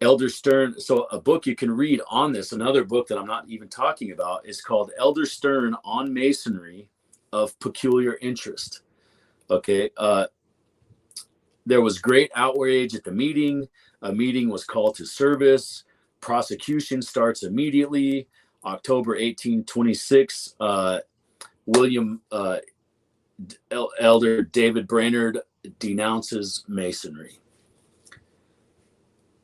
Elder Stern, so a book you can read on this, another book that I'm not even talking about, is called Elder Stern on Masonry of Peculiar Interest. Okay. There was great outrage at the meeting. A meeting was called to service. Prosecution starts immediately. October 1826, Elder David Bernard denounces Masonry.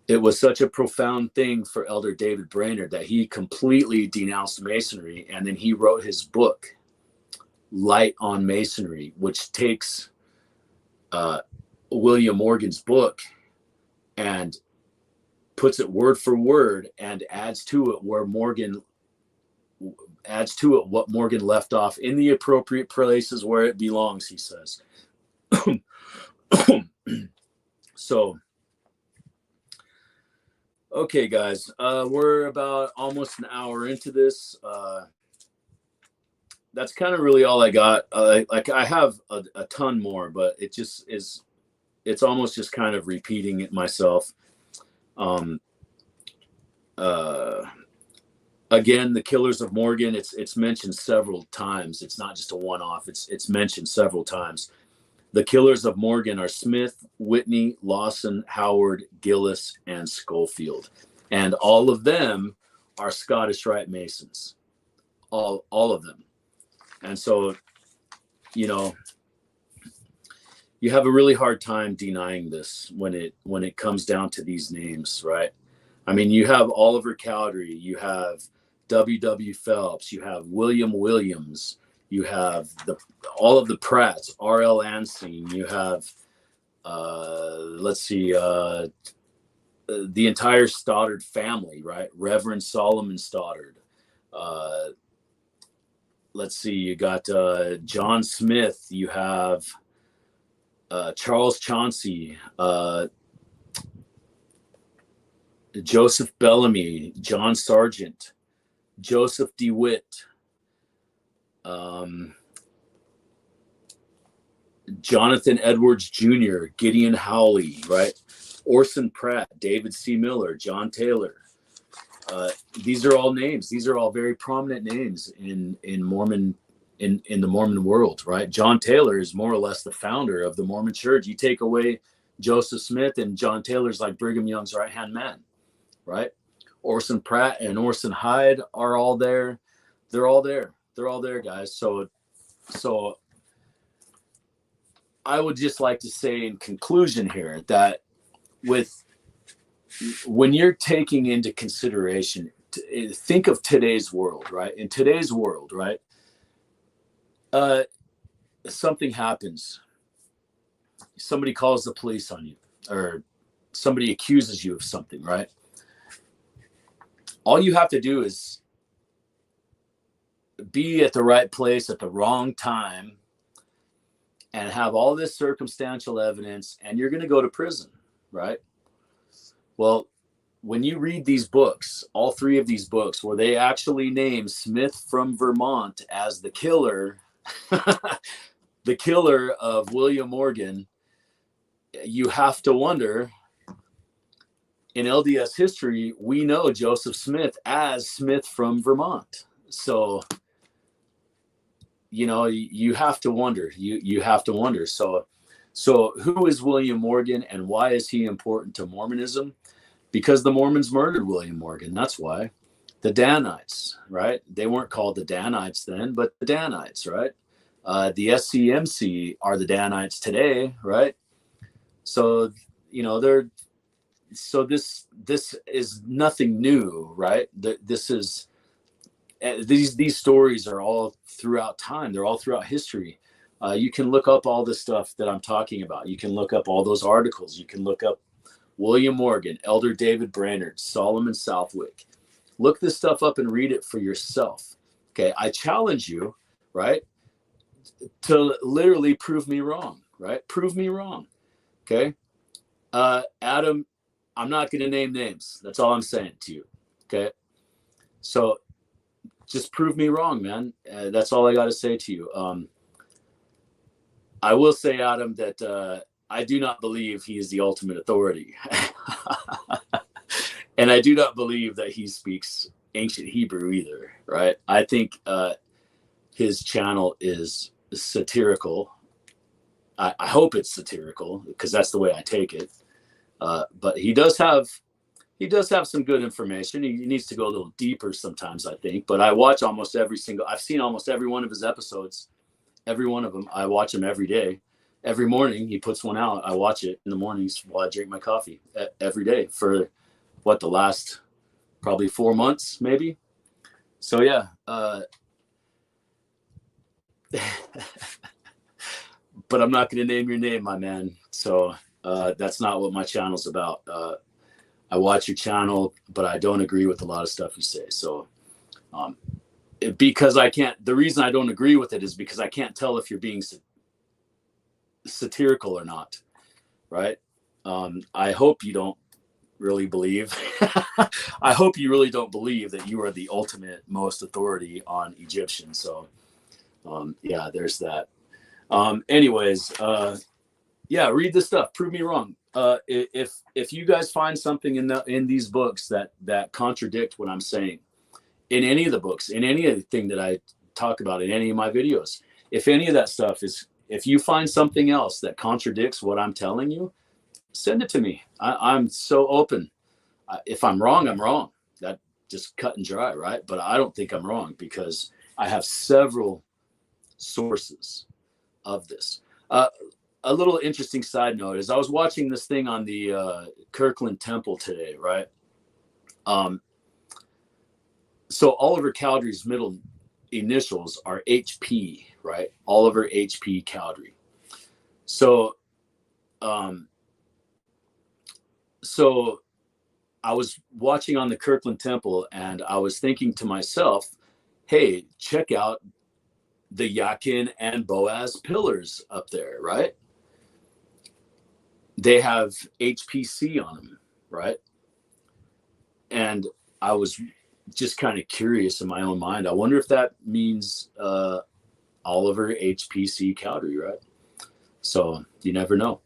It was such a profound thing for Elder David Bernard that he completely denounced Masonry, and then he wrote his book, Light on Masonry, which takes William Morgan's book and puts it word for word and adds to it what Morgan left off in the appropriate places where it belongs, he says. So, okay, guys, we're about almost an hour into this. That's kind of really all I got. Like I have a ton more, but it just is. It's almost just kind of repeating it myself. Again, the Killers of Morgan, it's mentioned several times. It's not just a one-off. It's mentioned several times. The Killers of Morgan are Smith, Whitney, Lawson, Howard, Gillis, and Schofield. And all of them are Scottish Rite Masons. All of them. And so, you know, you have a really hard time denying this when it comes down to these names, right? I mean, you have Oliver Cowdery, you have W.W. Phelps, you have William Williams, you have all of the Pratts, R.L. Anstine, you have, the entire Stoddard family, right? Reverend Solomon Stoddard. You got John Smith, you have Charles Chauncey, Joseph Bellamy, John Sargent, Joseph DeWitt, Jonathan Edwards Jr., Gideon Howley, right? Orson Pratt, David C. Miller, John Taylor. These are all names. These are all very prominent names in Mormon in the Mormon world, right? John Taylor is more or less the founder of the Mormon Church. You take away Joseph Smith, and John Taylor's like Brigham Young's right-hand man, right? Orson Pratt and Orson Hyde are all there. They're all there. They're all there, guys. So I would just like to say in conclusion here that when you're taking into consideration, think of today's world, right? In today's world, right? Something happens. Somebody calls the police on you, or somebody accuses you of something, right? All you have to do is be at the right place at the wrong time and have all this circumstantial evidence, and you're going to go to prison, right? Well, when you read these books, all three of these books, where they actually name Smith from Vermont as the killer, the killer of William Morgan, you have to wonder, in LDS history, we know Joseph Smith as Smith from Vermont. So, you know, you have to wonder. You have to wonder. So who is William Morgan, and why is he important to Mormonism? Because the Mormons murdered William Morgan. That's why. The Danites, right? They weren't called the Danites then, but the Danites, right? The SCMC are the Danites today, right? So, you know, this is nothing new, right? This is, these stories are all throughout time. They're all throughout history. You can look up all the stuff that I'm talking about. You can look up all those articles. You can look up William Morgan, Elder David Brainerd, Solemn and Southwick. Look this stuff up and read it for yourself. Okay, I challenge you, right, to literally prove me wrong, right? Prove me wrong. Okay. Adam, I'm not going to name names. That's all I'm saying to you. Okay. So just prove me wrong, man. That's all I got to say to you. I will say, Adam, that I do not believe he is the ultimate authority. And I do not believe that he speaks ancient Hebrew either, right? I think his channel is satirical. I hope it's satirical, because that's the way I take it. But he does have some good information. He needs to go a little deeper sometimes, I think. But I watch I've seen almost every one of his episodes. Every one of them. I watch them every day. Every morning he puts one out. I watch it in the mornings while I drink my coffee every day for the last probably 4 months, maybe. So yeah. But I'm not going to name your name, my man. So that's not what my channel's about. I watch your channel, but I don't agree with a lot of stuff you say. So because the reason I don't agree with it is because I can't tell if you're being satirical or not, right? I hope you don't really believe. I hope you really don't believe that you are the ultimate most authority on Egyptians. So yeah, there's that. Anyways, yeah, read this stuff. Prove me wrong. If you guys find something in these books that contradict what I'm saying, in any of the books, in anything that I talk about in any of my videos, if any of that stuff if you find something else that contradicts what I'm telling you, send it to me. I'm so open. If I'm wrong, I'm wrong. That just cut and dry, right? But I don't think I'm wrong, because I have several sources of this. A little interesting side note is I was watching this thing on the Kirkland Temple today, right? So Oliver Cowdery's middle initials are HP, right? Oliver HP Cowdery. So I was watching on the Kirkland Temple, and I was thinking to myself, hey, check out the Yakin and Boaz pillars up there, right? They have HPC on them, right? And I was just kind of curious in my own mind. I wonder if that means Oliver HPC Cowdery, right? So you never know.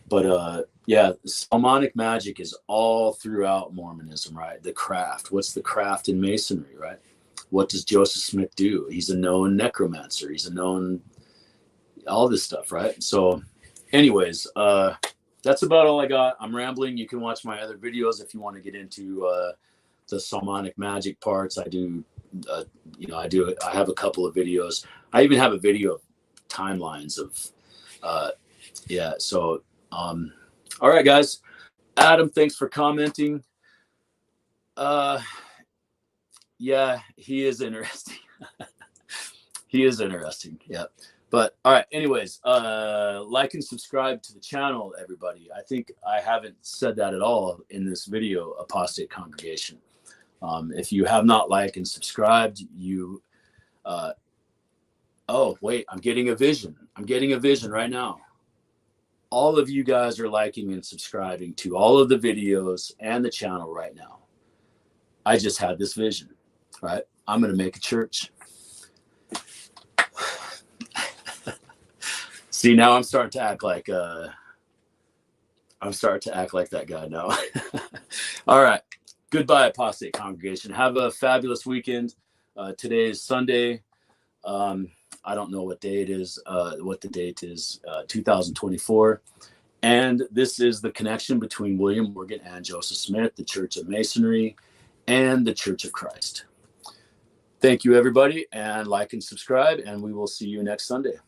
But yeah, Solomonic magic is all throughout Mormonism, right? The craft. What's the craft in Masonry, right? What does Joseph Smith do? He's a known necromancer. He's a known all this stuff, right? So anyways, that's about all I got. I'm rambling. You can watch my other videos if you want to get into the Solomonic magic parts. I do, I have a couple of videos. I even have a video of timelines of, yeah. So, all right, guys. Adam, thanks for commenting. Yeah, he is interesting. He is interesting. Yeah. But all right, anyways, like and subscribe to the channel, everybody. I think I haven't said that at all in this video, Apostate Congregation. If you have not liked and subscribed, oh, wait, I'm getting a vision. I'm getting a vision right now. All of you guys are liking and subscribing to all of the videos and the channel right now. I just had this vision, right? I'm going to make a church. See, now I'm starting to act like that guy now. All right. Goodbye, Apostate Congregation. Have a fabulous weekend. Today is Sunday. I don't know what day it is, what the date is, 2024. And this is the connection between William Morgan and Joseph Smith, the Church of Masonry, and the Church of Christ. Thank you, everybody, and like and subscribe, and we will see you next Sunday.